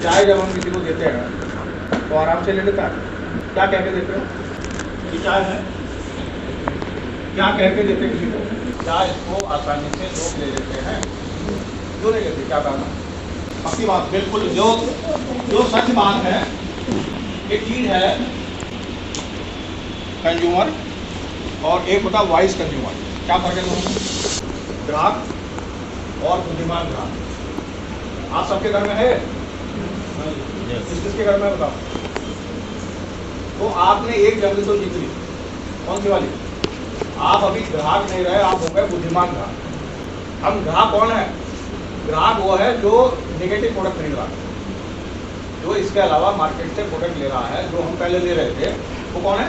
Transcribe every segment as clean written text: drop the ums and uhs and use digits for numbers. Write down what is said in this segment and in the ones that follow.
चाय जब हम किसी को देते हैं तो आराम से ले लेता है, क्या कह के देते हो ये चाय है, क्या कह के देते किसी को? क्या इसको आसानी से लोग ले लेते हैं? क्यों नहीं लेते, क्या कारण? पक्की बात, बिल्कुल जो सच बात है, एक चीज है कंज्यूमर और एक होता वाइस कंज्यूमर। क्या फर्क है दोनों में? ग्राहक और बुद्धिमान ग्राहक। आप सबके घर में है? किसके घर में बताओ? तो आपने एक जंग तो जीत ली, कौन सी वाली? आप अभी ग्राहक नहीं रहे, आप हो गए बुद्धिमान ग्राहक। हम ग्राहक कौन है? ग्राहक वो है जो नेगेटिव प्रोडक्ट खरीद रहा है, जो इसके अलावा मार्केट से प्रोडक्ट ले रहा है, जो हम पहले ले रहे थे, वो कौन है?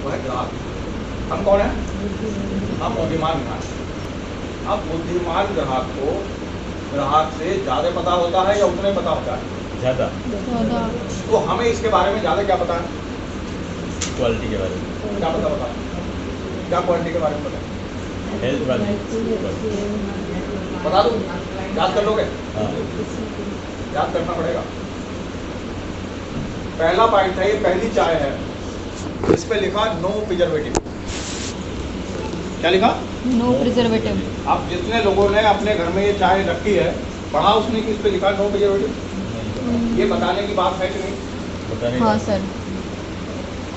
वो है ग्राहक। हम कौन है? हम बुद्धिमान ग्राहक। अब बुद्धिमान ग्राहक को ग्राहक से ज्यादा पता होता है या उतना ही पता होता है? ज़्यादा। तो हमें इसके बारे में ज्यादा क्या पता है? क्वालिटी के बारे में। क्या पता? क्या क्वालिटी के बारे में पता है? हेल्थ वाली। बता दूं? याद कर लोगे? हाँ। याद करना पड़ेगा। पहला पॉइंट है, ये पहली चाय है, इस पे लिखा नो प्रिजर्वेटिव। क्या लिखा? No preservative. अब जितने लोगों ने अपने घर में ये चाय रखी है, पढ़ा उसने कि इस पे लिखा नो प्रिजर्वेटिव? ये बताने की बात है कि नहीं? बताने हाँ सर।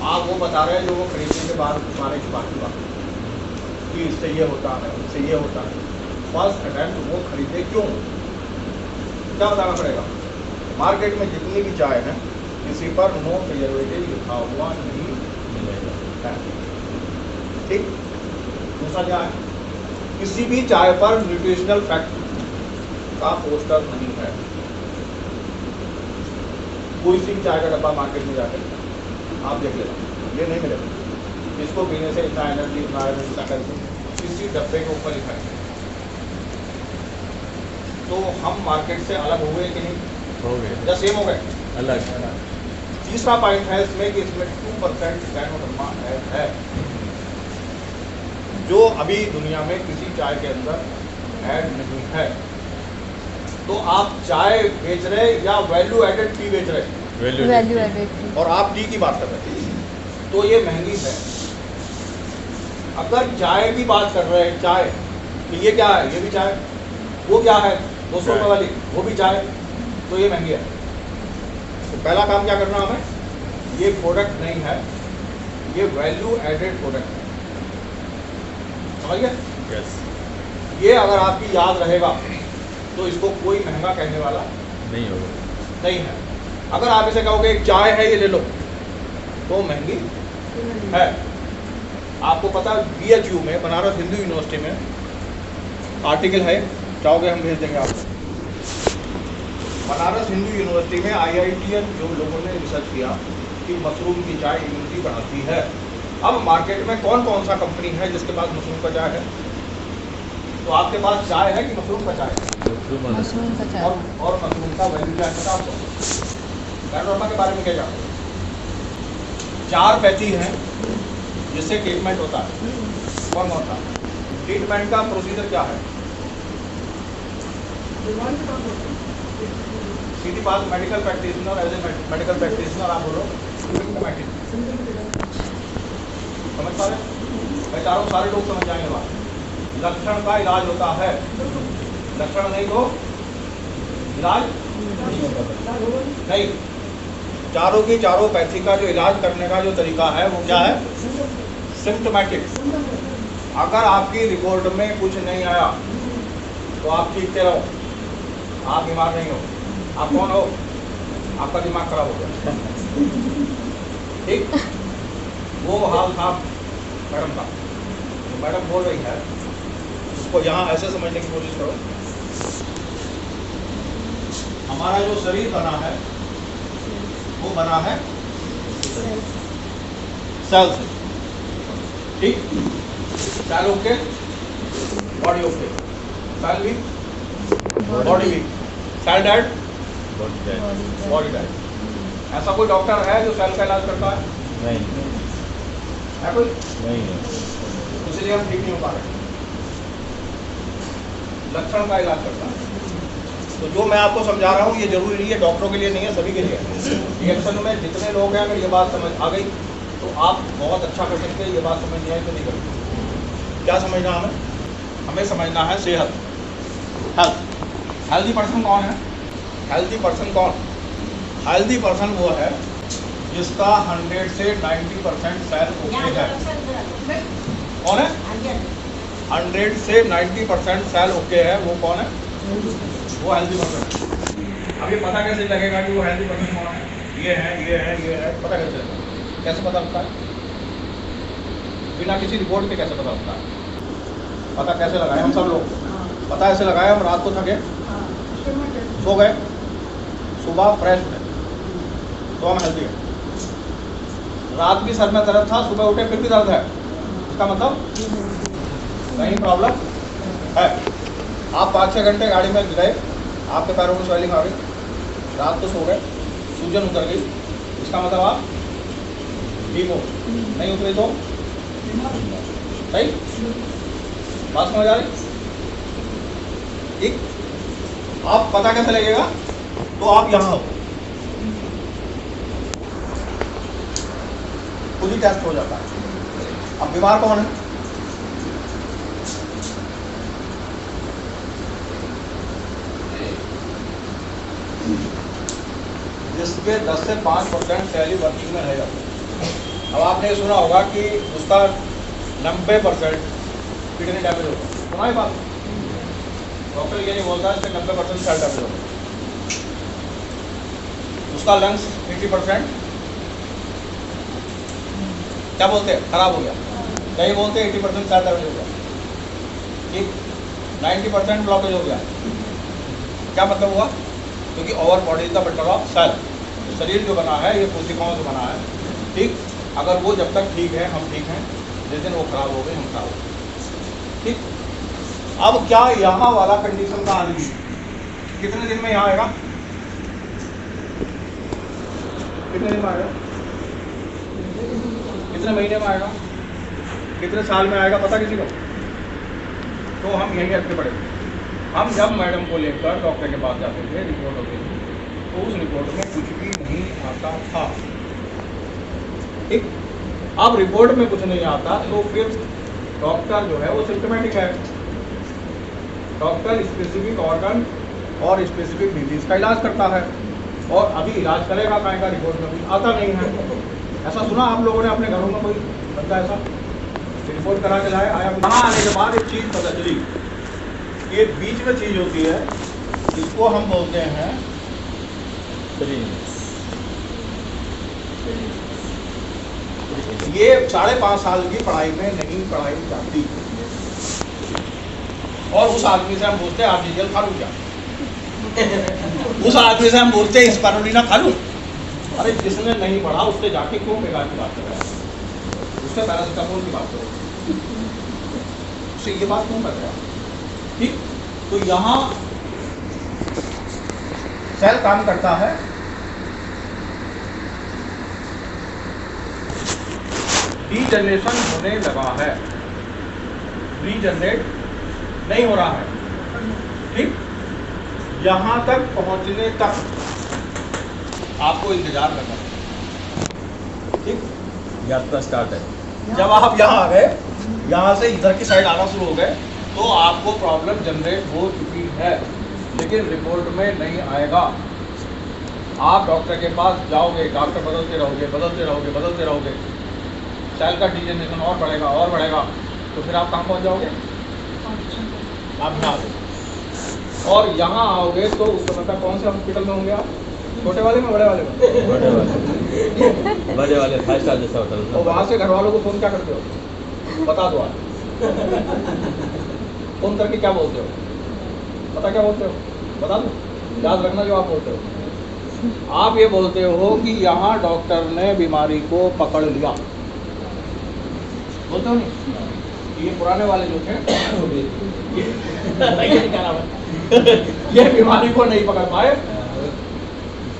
आप वो बता रहे हैं जो वो खरीदने के बाद बारे की बात कि इससे ये होता है, इससे ये होता है। फर्स्ट अटेम्प्ट वो खरीदे क्यों? क्या बताना पड़ेगा? मार्केट में जितनी भी चाय है, किसी पर नो प्रिजर्वेटिव लिखा हुआ नहीं है। ठीक। दूसरा क्या है? किसी भी चाय पर न्यूट्रिशनल फैक्ट का पोस्टर नहीं है। कोई सी भी चाय का डब्बा मार्केट में जाकर आप देख लेना, ये नहीं मिलेगा। इसको पीने से इतना एनर्जी, इतना आयरन, इतना कैल्शियम, किसी डब्बे के ऊपर लिखा है। तो हम मार्केट से अलग हो गए कि नहीं? हो गए। या सेम हो गए? अलग। तीसरा पॉइंट है इसमें कि इसमें 2% कैनोडर्मा है, जो अभी दुनिया में किसी चाय के अंदर ऐड नहीं है। तो आप चाय बेच रहे या वैल्यू एडेड टी बेच रहे? Value added. और आप टी की बात कर रहे हैं, तो ये महंगी है। अगर चाय की बात कर रहे हैं, चाय कि ये क्या है, ये भी चाय, वो क्या है 200 रुपये वाली, वो भी चाय, तो ये महंगी है। तो पहला काम क्या करना हमें? ये प्रोडक्ट नहीं है, ये वैल्यू एडेड प्रोडक्ट है। समझिए? यस। ये अगर आपकी याद रहेगा तो इसको कोई महंगा कहने वाला नहीं होगा। नहीं है। अगर आप इसे कहोगे एक चाय है, ये ले लो, तो महंगी है। आपको पता है BHU में, बनारस हिंदू यूनिवर्सिटी में आर्टिकल है, चाहोगे हम भेज देंगे आपको। बनारस हिंदू यूनिवर्सिटी में IITian जो लोगों ने रिसर्च किया कि मशरूम की चाय इम्यूनिटी बढ़ाती है। अब मार्केट में कौन कौन सा कंपनी है जिसके पास मशरूम का चाय है? तो आपके पास चाय है कि मशरूम का चाय है? मशरूम का चाय। और मशरूम का वैल्यू क्या है आपको? कैनोडर्मा के बारे में क्या जानते हैं? 4 पैथी हैं जिससे ट्रीटमेंट होता है। कौन कौन सा? ट्रीटमेंट का प्रोसीजर क्या है? सीधी बात, medical practitioner, as a medical practitioner आप बोलो सिम्टोमेटिक। समझ पा रहे? मैं चाह रहा हूँ सारे लोग समझ जाएंगे बात। लक्षण का इलाज होता है, लक्षण नहीं तो इलाज नहीं। चारों की चारों पैथी का जो इलाज करने का जो तरीका है वो क्या है? सिम्टोमेटिक। अगर आपकी रिपोर्ट में कुछ नहीं आया तो आप चीखते रहो, आप बीमार नहीं हो। आप कौन हो? आपका दिमाग खराब हो गया। ठीक। वो हाल था मैडम का। तो मैडम बोल रही है, उसको यहाँ ऐसे समझने की कोशिश करो। हमारा जो शरीर बना है वो बना है सेल से। ठीक। Cell okay, body okay. Cell weak, body weak. Cell dead, body dead. ऐसा कोई डॉक्टर है जो सेल का इलाज करता है? नहीं है कोई? नहीं है। इसलिए हम ठीक नहीं हो पा रहे। लक्षण का इलाज करता है। तो जो मैं आपको समझा रहा हूँ ये जरूरी नहीं है, डॉक्टरों के लिए नहीं है, सभी के लिए है। रिएक्शन में जितने लोग हैं, अगर ये बात समझ आ गई तो आप बहुत अच्छा कर सकते हैं। ये बात समझ नहीं आई तो नहीं करेंगे। क्या समझना हमें समझना है सेहत, हेल्थ। हेल्दी पर्सन कौन है? हेल्दी पर्सन कौन? हेल्दी पर्सन वो है जिसका 100 से 90% सेल ओके है। कौन है? 100 से 90% सेल ओके है, वो कौन है? वो हेल्दी पर्सन। अब ये पता कैसे लगेगा कि वो हेल्दी पर्सन कौन है? ये है, पता कैसे लगेगा? कैसे पता लगता है? बिना किसी रिपोर्ट के कैसे पता लगता है? पता कैसे लगाए हम सब लोग? पता ऐसे लगाए, हम रात को थके, सो गए, सुबह फ्रेश उठे तो हम हेल्दी है। रात भी सर में दर्द था, सुबह उठे फिर भी दर्द है, इसका मतलब कहीं प्रॉब्लम है। आप 5-6 घंटे गाड़ी में गए, आपके पैरों में स्वेलिंग आ गई, रात को सो गए, सूजन उतर गई, इसका मतलब आप ठीक हो। नहीं उतरी तो सही बात समझ आ रही? ठीक। आप पता कैसे लगेगा? तो आप यहाँ हो, खुद ही टेस्ट हो जाता है। अब बीमार कौन है? जिसके 10 से 5% सेल ही वर्किंग में रह जाते हैं। अब आपने सुना होगा कि उसका 90% किडनी डैमेज होगा, सुना है बात? डॉक्टर ये नहीं बोलता इससे 90% सेल डैमेज होगा। उसका लंग्स 80% क्या बोलते हैं, खराब हो गया। कहीं बोलते हैं 80% सेल डैमेज हो गया, ठीक। 90% ब्लॉकेज हो गया। क्या मतलब हुआ? क्योंकि ओवर बॉडी का बंडल ऑफ सेल, शरीर जो बना है ये कोशिकाओं से बना है, ठीक। अगर वो जब तक ठीक है हम ठीक हैं, जिस दिन वो खराब हो गए हम खराब हो गए, ठीक। अब क्या यहाँ वाला कंडीशन का आदमी कितने दिन में यहाँ आएगा? कितने दिन में आएगा? कितने महीने में आएगा? कितने साल में आएगा? पता किसी को? तो हम यहीं अटके पड़े। हम जब मैडम को लेकर डॉक्टर के पास जाते थे, रिपोर्ट होती थी, तो उस रिपोर्ट में कुछ भी नहीं आता था, ठीक। अब रिपोर्ट में कुछ नहीं आता तो फिर डॉक्टर जो है वो सिम्टोमेटिक है। डॉक्टर स्पेसिफिक ऑर्गन और स्पेसिफिक डिजीज का इलाज करता है, और अभी इलाज करेगा काहे का रिपोर्ट में कुछ आता नहीं है। ऐसा सुना आप लोगों ने अपने घरों में? कोई बंदा ऐसा रिपोर्ट करा के लाए, आया? वहाँ आने के बाद एक चीज़ पता चली, ये बीच में चीज़ होती है, इसको हम बोलते हैं ये 5.5 साल की पढ़ाई में नहीं पढ़ाई जाती, और उस आदमी से हम बोलते हैं आर्टिफिशियल खा लूं क्या? उस आदमी से हम बोलते हैं स्पारुलिना खा लूं। अरे जिसने नहीं पढ़ा उससे जाके क्यों बेकार की बात कर रहा है? उससे पैरासिटामोल की बात करो, उससे ये बात क्यों कर रहा है? ठीक। तो यहाँ सेल काम करता है, डीजनरेशन होने लगा है, रीजनरेट नहीं हो रहा है, ठीक। यहाँ तक पहुँचने तक आपको इंतजार करना है, ठीक। यात्रा स्टार्ट है। जब आप यहाँ आ गए, यहाँ से इधर की साइड आना शुरू हो गए, तो आपको प्रॉब्लम जनरेट हो चुकी है, लेकिन रिपोर्ट में नहीं आएगा। आप डॉक्टर के पास जाओगे, डॉक्टर बदलते रहोगे, बदलते रहोगे, बदलते रहोगे, सेल का डिजेनरेशन और बढ़ेगा और बढ़ेगा, तो फिर आप कहाँ पहुँच जाओगे? आप यहाँ आओगे, और यहाँ आओगे तो उस समय तक कौन से हॉस्पिटल में होंगे आप? छोटे वाले में, बड़े वाले में? बड़े वाले 5 स्टार जैसा होटल। और वहाँ से घर वालों को फ़ोन क्या करते हो? बता दो आप। फ़ोन करके क्या बोलते हो? पता क्या बोलते हो? बता दो, याद रखना जो आप बोलते हो। आप ये बोलते हो कि यहाँ डॉक्टर ने बीमारी को पकड़ लिया, बोलते हो नहीं? ये पुराने वाले जो थे ये बीमारी को नहीं पकड़ पाए,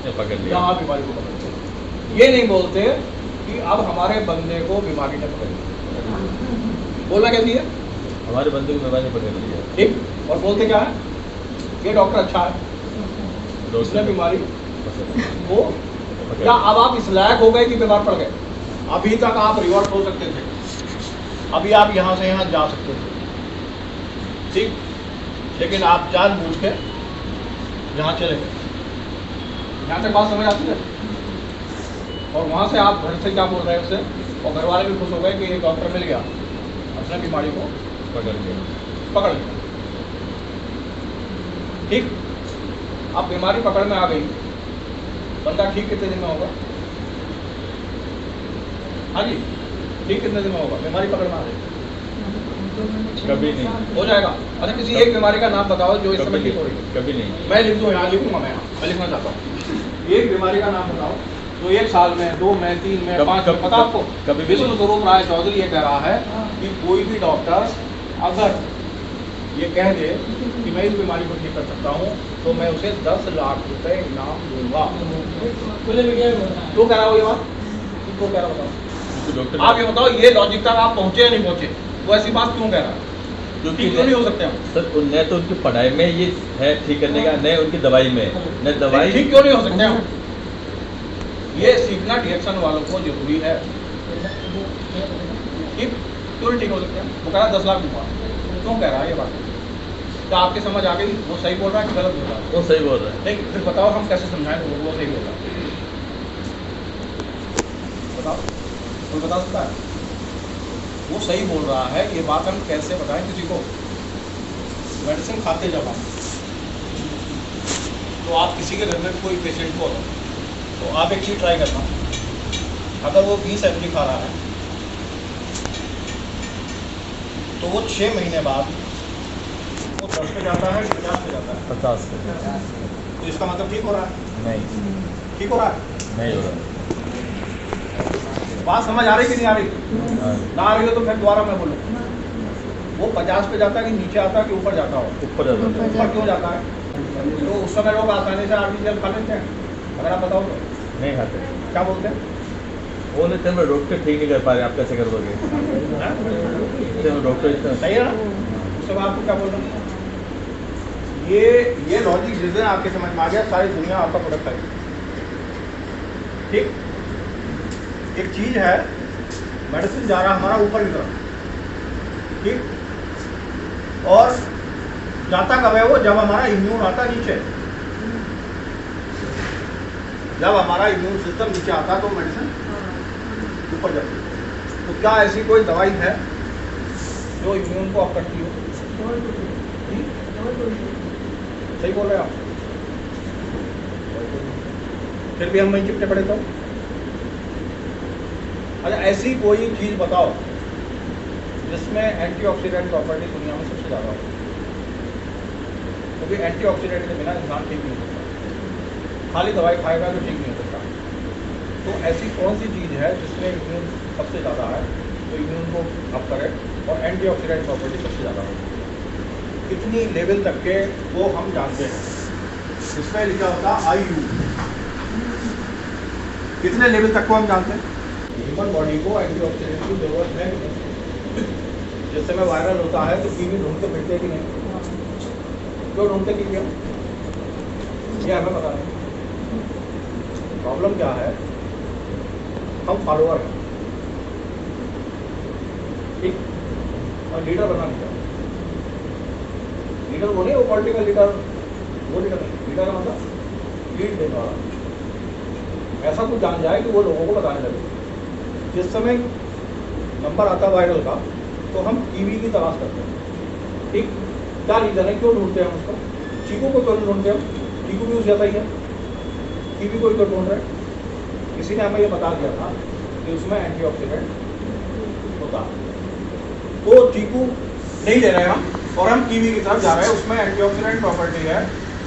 पकड़ लिया। यहाँ बीमारी को पकड़ लिया। ये नहीं बोलते कि अब हमारे बंदे को बीमारी ने पकड़ लिया। बोलना कैसी है? हमारे बंदे को बीमारी पकड़ लिया, ठीक। और बोलते क्या है? ये डॉक्टर अच्छा है, उसने बीमारी पकड़ को, या अब आप इस लायक हो गए कि बीमार पड़ गए? अभी तक आप रिवर्स हो सकते थे, अभी आप यहाँ से यहाँ जा सकते थे, ठीक, लेकिन आप जानबूझ के यहाँ चले गए। यहाँ तक बात समझ आती है? और वहाँ से आप घर से क्या बोल रहे हैं उससे, और घर वाले भी खुश हो गए कि एक डॉक्टर मिल गया, अपने बीमारी को पकड़ लिया। ठीक, अब बीमारी पकड़ में आ गई, बंदा ठीक कितने दिन में होगा? हाँ जी, ठीक कितने दिन में होगा? बीमारी पकड़ में आ गई कभी नहीं हो जाएगा। अच्छा, किसी एक बीमारी का नाम बताओ जो इस समय ठीक हो रही है। कभी नहीं। मैं लिख दूँ, यहाँ लिखूंगा, मैं लिखना चाहता हूँ। एक बीमारी का नाम बताओ जो 1 साल में, 2 में, 3 में, 5 में, पता आपको? कभी भी विष्णु स्वरूप राय चौधरी ये कह रहा है कि कोई भी डॉक्टर अगर ये कह दे कि मैं इस बीमारी को ठीक कर सकता हूँ तो मैं उसे 10 लाख रुपए इनाम दूंगा। क्यों कह रहा हो ये बात? क्यों कह रहा बताओ? डॉक्टर आप ये बताओ, ये लॉजिक तक आप पहुंचे या नहीं पहुंचे? वो ऐसी बात क्यों कह रहा है? क्योंकि क्यों नहीं हो सकते हम? सर, न तो उनकी पढ़ाई में ये है ठीक करने का, न उनकी दवाई में, न दवाई। ठीक क्यों नहीं हो सकते हम? ये सीखना डिएक्शन वालों को जरूरी है। ठीक क्यों नहीं ठीक हो सकते हम? वो कह रहा 10 लाख दूंगा, क्यों कह रहा है ये बात? क्या आपकी समझ आ गई वो सही बोल रहा है कि गलत बोल रहा है? वो सही बोल रहा है। नहीं, फिर बताओ हम कैसे समझाएं वो सही बोल रहा है? बताओ, कोई बता सकता है? वो सही बोल रहा है, ये बात हम कैसे बताएं किसी को? मेडिसिन खाते जब हम, तो आप किसी के घर में कोई पेशेंट को, तो आप एक चीज़ ट्राई करना, अगर वो 20 mg खा रहा है तो वो 6 महीने बाद वो 10 पे जाता है, 50 पे जाता है। 50 तो इसका मतलब ठीक हो रहा है? नहीं, ठीक हो रहा है? नहीं हो रहा। बात समझ आ रही कि नहीं आ रही? ना आ रही हो तो फिर दोबारा मैं बोलूँ, वो 50 पे जाता है कि नीचे आता है कि ऊपर जाता हो? ऊपर जाता है। ऊपर क्यों जाता है? तो उस समय लोग आसानी से आर्टिफिशियल खा लेते हैं, अगर आप बताओ तो नहीं खाते। क्या बोलते हैं? वो लेते हैं, डॉक्टर ठीक नहीं कर पा रहे, आप कैसे करोगे? डॉक्टर इतना सही है ना? उसके बाद आपको क्या बोल रहा हूँ, ये लॉजिक जिस दिन आपके समझ में आ गया, सारी दुनिया आपका प्रोडक्ट है। ठीक, एक चीज है, मेडिसिन जा रहा है हमारा ऊपर की तरफ, ठीक, और जाता कब है वो? जब हमारा इम्यून आता नीचे। जब हमारा इम्यून सिस्टम नीचे आता है तो मेडिसिन ऊपर जाती है। तो क्या ऐसी कोई दवाई है जो इम्यून को अप करती हो? सही बोल रहे हैं आप? फिर भी हम वहीं चिपटे पड़े तो? अच्छा, ऐसी कोई चीज बताओ जिसमें एंटीऑक्सीडेंट प्रॉपर्टी दुनिया में सबसे ज़्यादा हो, क्योंकि एंटीऑक्सीडेंट के बिना इंसान ठीक नहीं हो सकता, खाली दवाई खाएगा तो ठीक नहीं हो सकता। तो ऐसी कौन सी चीज़ है जिसमें इम्यून सबसे ज़्यादा है, तो इम्यून को अप करे और एंटीऑक्सीडेंट प्रॉपर्टी सबसे ज़्यादा हो? कितनी लेवल तक के वो हम जानते हैं, इसमें लिखा होता IU, कितने लेवल तक को हम जानते हैं? ह्यूमन बॉडी को एंटीऑक्सीडेंट की जरूरत है। जिस समय वायरल होता है तो टीवी ढूंढते फिरते कि नहीं? क्यों ढूंढते कि क्यों? ये हमें पता नहीं। प्रॉब्लम क्या है, हम फॉलोअर हैं, ठीक, और लीडर बनना नहीं चाहते। लीडर वो नहीं, वो पॉलिटिकल लीडर, वो लीडर नहीं। लीडर का मतलब लीड देने वाला, ऐसा कुछ जान जाए कि वो लोगों को बताने लगे। जिस समय नंबर आता वायरल का तो हम टीवी की तलाश करते हैं, ठीक, क्या रीजन है, क्यों ढूंढते हैं हम उसको? चीकू को क्यों ढूंढते हैं? चीकू भी उस जाता ही है, टीवी को क्यों ढूंढ रहे हैं? किसी ने हमें ये बता दिया था कि उसमें एंटीऑक्सीडेंट होता, तो चीकू नहीं ले रहे हैं हम और हम टीवी की तरफ जा रहे हैं, उसमें एंटीऑक्सीडेंट प्रॉपर्टी है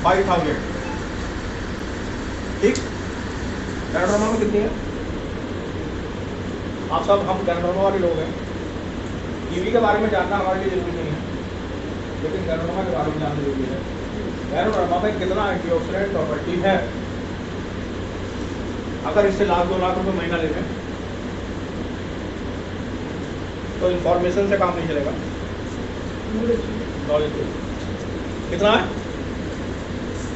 5000, ठीक। गैनोडर्मा में कितनी है? आप सब हम गैनोडर्मा वाले लोग हैं, टीवी के बारे में जानना हमारे लिए जरूरी नहीं है, लेकिन गैनोडर्मा के बारे में जानना जरूरी है। गैनोडर्मा में कितना एंटीऑक्सीडेंट प्रॉपर्टी है? अगर इससे 1-2 लाख रुपए महीना लेते तो इंफॉर्मेशन से काम नहीं चलेगा, नॉलेज कितना है?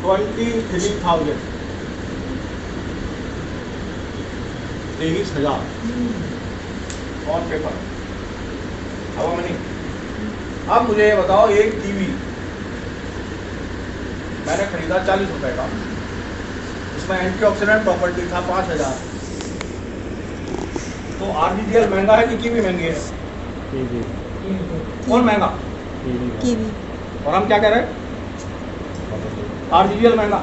23,000 23,000 ऑन पेपर। अब मनी। अब मुझे ये बताओ, एक टीवी मैंने खरीदा 40 रुपए का, उसमें एंटीऑक्सीडेंट प्रॉपर्टी था 5,000। तो आरजीजीएल महंगा है कि कीवी महंगी है? कौन महंगा? कीवी। और हम क्या कह रहे हैं? आरजीजीएल महंगा।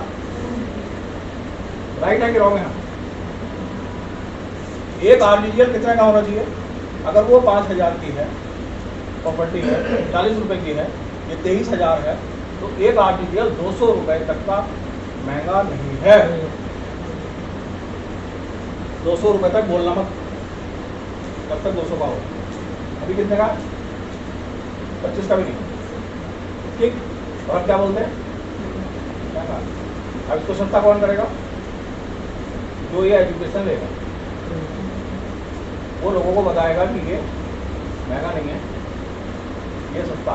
राइट है कि रॉन्ग है? एक आरजीजीएल कितने का होना चाहिए? अगर वो 5,000 की है प्रॉपर्टी है, 40 रुपए की है, ये 23,000 है, तो एक आरजीजीएल 200 रुपए तक का महंगा नहीं है। 200 रुपए तक बोलना मत, तब तक 200 का हो। अभी कितने का? 25 का भी नहीं। ठीक। और अब क्या बोलते हैं? क्या कहा? अब इसको सस्ता कौन करेगा? जो ये एजुकेशन लेगा, वो लोगों को बताएगा कि ये महंगा नहीं है, ये सस्ता।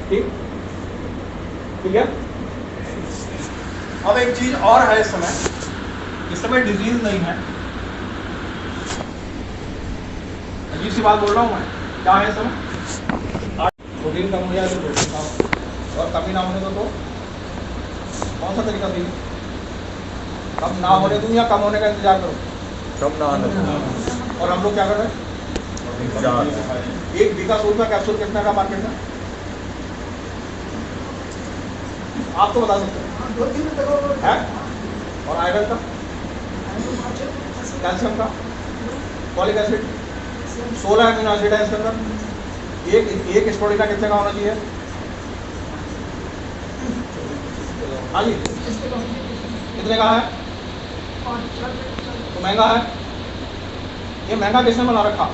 ठीक ठीक है। अब एक चीज और है, इस समय डिजीज नहीं है। अजीब सी बात बोल रहा हूं मैं, क्या है इस समय? प्रोटीन कम हो जाए तो प्रोटीन खाओ, और कमी ना होने दो तो कौन सा तरीका सही? कम ना होने दूं या कम होने का इंतजार करो? कम ना आने और हम लोग क्या कर रहे हैं? एक विकासोल का कैप्सूल कितना का मार्केट में? आप तो बता सकते हैं। और आयरन का, कैल्शियम का, फॉलिक एसिड, 16 अमीनो एसिड है इसके अंदर। एक स्टोरी का कितने का होना चाहिए? हाँ जी, कितने का है? तो महंगा है। ये महंगा किसने बना रखा?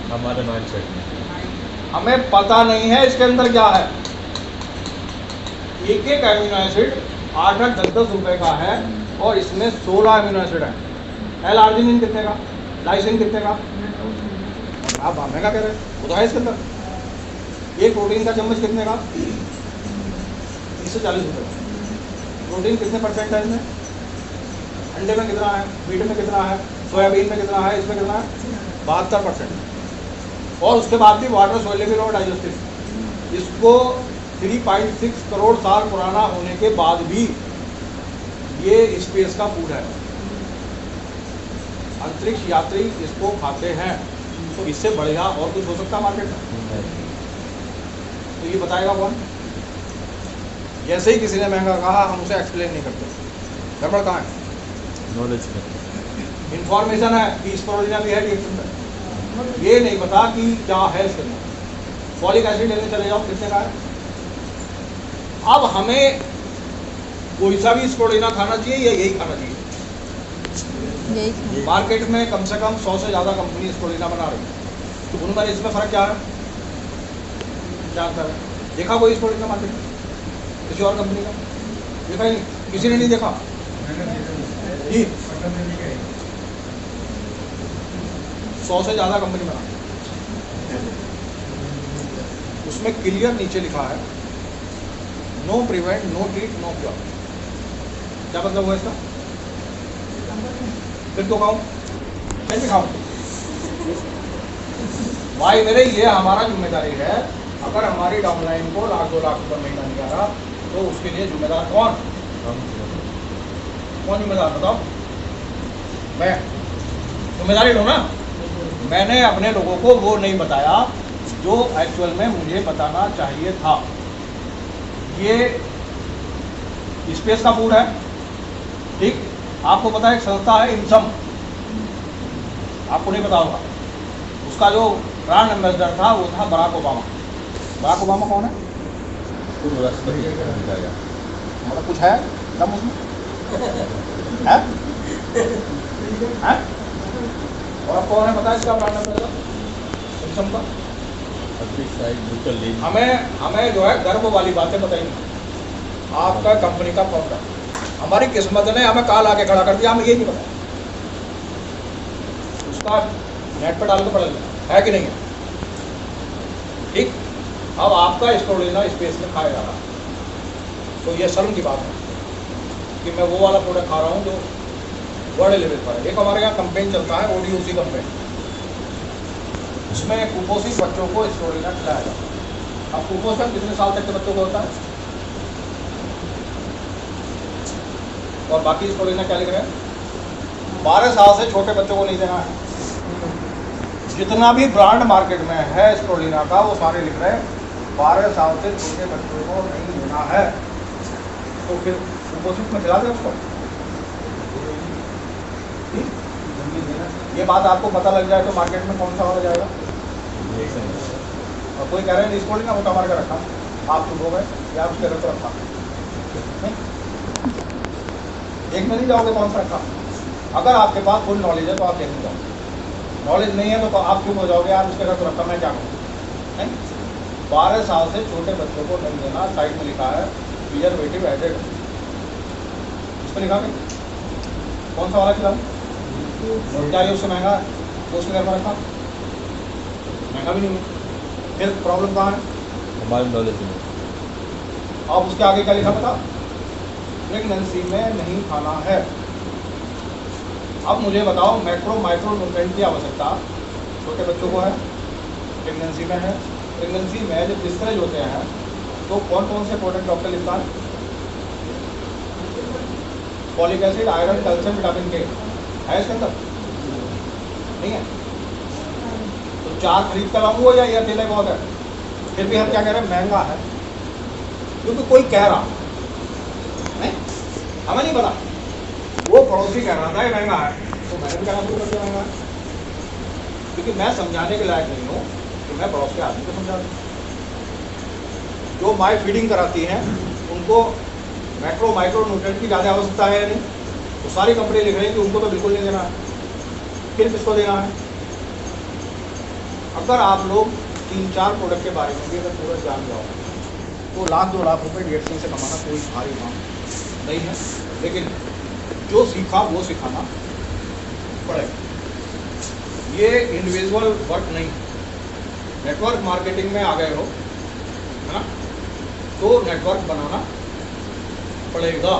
हमारे माइंडसेट में। हमें पता नहीं है इसके अंदर क्या है। एक एक अमीनो एसिड 8-8, 10-10 रुपए का है, और इसमें 16 अमीनो एसिड है। एल-आर्जिनिन कितने का? लाइसिन कितने का? आप महंगा कह रहे हैं, वो तो है इसके अंदर। एक प्रोटीन का चम्मच कितने का? 30 से 40 रुपए का। प्रोटीन कितने परसेंट है इसमें? अंडे में कितना है, मीट में कितना है, सोयाबीन में कितना है, इसमें कितना है? 72%। और उसके बाद भी वाटर सोल्युबल और डाइजेस्टिव। इसको 3.6 करोड़ साल पुराना होने के बाद भी ये स्पेस का फूड है। अंतरिक्ष यात्री इसको खाते हैं, तो इससे बढ़िया और कुछ हो सकता मार्केट में? तो ये बताएगा कौन? जैसे ही किसी ने महंगा कहा, हम उसे एक्सप्लेन नहीं करते। गड़बड़ कहाँ है? नॉलेज में इंफॉर्मेशन है कि स्पोरुलिना भी है रिएक्शन में, ये नहीं पता कि क्या है इसके अंदर। फॉलिक एसिड लेने चले जाओ, कितने का है? अब हमें कोई सा भी स्पोरुलिना खाना चाहिए या यही खाना चाहिए? मार्केट में कम से कम 100 से ज़्यादा कंपनी स्पोरुलिना बना रही है, तो उनमें इसमें फ़र्क क्या है? क्या अंतर है? देखा कोई स्पोरुलिना मार्केट में किसी और कंपनी का? देखा ही नहीं, किसी ने नहीं देखा जी। 100 से ज़्यादा कंपनी बना, उसमें क्लियर नीचे लिखा है no prevent, no treat, no cure. क्या मतलब हुआ इसका? फिर तो खाऊं, कैसे खाऊं? भाई मेरे, ये हमारा जिम्मेदारी है। अगर हमारी डाउनलाइन को 1-2 लाख रुपये महीना नहीं आ रहा, तो उसके लिए जिम्मेदार कौन? कौन जिम्मेदार बताओ? मैं जिम्मेदारी लूँ ना। मैंने अपने लोगों को वो नहीं बताया जो एक्चुअल में मुझे बताना चाहिए था। ये स्पेस का फूड है, ठीक। आपको पता है एक संस्था है इनसम, आपको नहीं पता होगा। उसका जो ब्रांड एम्बेसडर था वो था बराक ओबामा। बराक ओबामा कौन है? मतलब कुछ है दम उसमें है? और आप कौन है पता है इसका ब्रांड एम्बेसडर? इनसम का। हमें जो है गर्व वाली बातें बताइए। आपका कंपनी का फाउंडर, हमारी किस्मत ने हमें काल आके खड़ा कर दिया, हमें ये नहीं पता। उसका नेट पर डाल के पढ़ लेना है कि नहीं है, ठीक। अब आपका स्पोरुलिना स्पेस में खाया जा रहा है, तो ये शर्म की बात है कि मैं वो वाला प्रोडक्ट खा रहा हूँ जो बड़े लेवल पर है। एक हमारे यहाँ कंपेन चलता है ODOC कंपेन, इसमें कुपोषित बच्चों को स्टोलिना खिलाया जाता है। अब कुपोषण कितने साल तक के बच्चों को होता है, और बाकी स्टोलिना क्या लिख रहे हैं, 12 साल से छोटे बच्चों को नहीं देना है। जितना भी ब्रांड मार्केट में है स्टोलिना का वो सारे लिख रहे हैं 12 साल से छोटे बच्चों को नहीं देना है। तो फिर कुपोषित में खिला दें उसको। ये बात आपको पता लग जाए तो मार्केट में कौन सा वाला जाएगा। और कोई कह रहे हैं स्टोलिना मोटा मार के रखा, आप चुप हो गए या उसके घर को रखा, एक में नहीं जाओगे कौन सा रखा। अगर आपके पास फुल नॉलेज है तो आप देखने जाओ, नॉलेज नहीं है तो आप क्यों हो जाओगे यार उसके घर तो रखा, मैं क्या करूँ। 12 साल से छोटे बच्चों को नहीं देना, साइड में लिखा है प्रिजर्वेटिव एडेड, इस पर लिखा है कौन सा वाला खिलाऊँ। क्या ये उससे महंगा है तो उसके घर में रखा, महंगा भी नहीं है। फिर प्रॉब्लम कहाँ है, हमारे नॉलेज में। अब उसके आगे क्या लिखा पता, प्रेगनेंसी में नहीं खाना है। अब मुझे बताओ मैक्रो माइक्रो न्यूट्रिएंट की आवश्यकता छोटे बच्चों को है, प्रेगनेंसी में है। प्रेगनेंसी में जब डिस्करेज होते हैं तो कौन कौन से प्रोडक्ट डॉक्टर लिखता है, folic acid, iron, calcium, vitamin के है इसके अंदर, नहीं है। तो 4 खरीद कर लाऊंगा या ये अकेले बहुत है। फिर भी हम क्या कह रहे हैं, महंगा है, क्योंकि कोई कह रहा नहीं, हमें नहीं पता, वो पड़ोसी कह रहा था ये महंगा है तो मैंने भी कहना शुरू कर दिया महंगा है, क्योंकि मैं समझाने के लायक नहीं हूँ कि मैं पड़ोस के आदमी को समझा दूँ। जो माई फीडिंग कराती हैं उनको मैक्रो माइक्रो न्यूट्रिएंट की ज़्यादा आवश्यकता है या नहीं, तो सारी कंपनी लिख रही है कि उनको तो बिल्कुल नहीं देना है, फिर किसको देना है। अगर आप लोग 3-4 प्रोडक्ट के बारे में भी अगर पूरा जान जाओ तो 1-2 लाख रुपए DHC से कमाना कोई भारी काम नहीं है, लेकिन जो सीखा वो सिखाना पड़ेगा। ये इंडिविजुअल वर्क नहीं, नेटवर्क मार्केटिंग में आ गए हो है ना, तो नेटवर्क बनाना पड़ेगा।